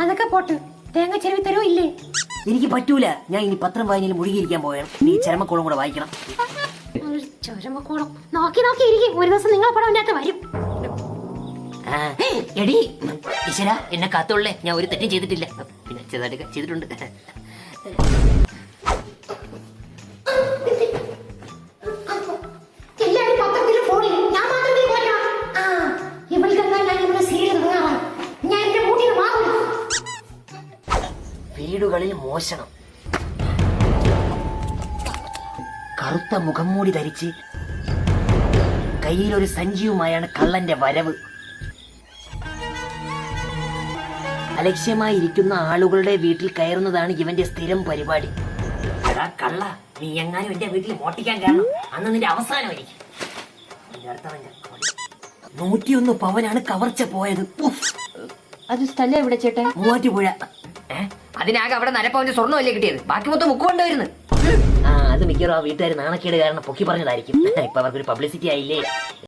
അതൊക്കെ പോട്ട്, തേങ്ങ ചെരുവി തരോ ഇല്ലേ? എനിക്ക് പറ്റൂല, ഞാൻ ഇനി പത്രം വായനയിൽ മുഴുകിയിരിക്കാൻ പോയാണ്. നീ ചരമക്കോളം കൂടെ വായിക്കണം. ചരമക്കോളം നോക്കി നോക്കി ഇരിക്കും, ഒരു ദിവസം നിങ്ങളെ പടം അതിനകത്ത് വരും. എടി ഈശ്വര, എന്നെ കാത്തോളേ, ഞാൻ ഒരു തെറ്റും ചെയ്തിട്ടില്ല. പിന്നെ ചെറുതായിട്ട് ചെയ്തിട്ടുണ്ട്. വീടുകളിൽ മോഷണം. കറുത്ത മുഖംമൂടി ധരിച്ച് കയ്യിലൊരു സഞ്ചിയുമായാണ് കള്ളന്റെ വരവ്. അലക്ഷ്യമായിരിക്കുന്ന ആളുകളുടെ വീട്ടിൽ കയറുന്നതാണ് ഇവന്റെ സ്ഥിരം പരിപാടി. എടാ കള്ള, നീ എങ്ങാനും എന്റെ വീട്ടിൽ മോട്ടിക്കാൻ കാരണം അന്ന് നിന്റെ അവസാനമായിരിക്കും. 101 പവനാണ് കവർച്ച പോയത്. അത് സ്ഥലം എവിടെ ചേട്ടാ? മൂവാറ്റുപുഴ. അതിനാകെ അവിടെ നരപ്പവന്റെ സ്വർണ്ണമല്ലേ കിട്ടിയത്, ബാക്കി മൊത്തം മുക്ക് കൊണ്ടുവരുന്നു. അത് മിക്കവാറും ആ വീട്ടുകാർ നാണക്കേട് കാരണം പൊക്കി പറഞ്ഞതായിരിക്കും. ഇപ്പൊ അവർക്കൊരു പബ്ലിസിറ്റി ആയില്ലേ.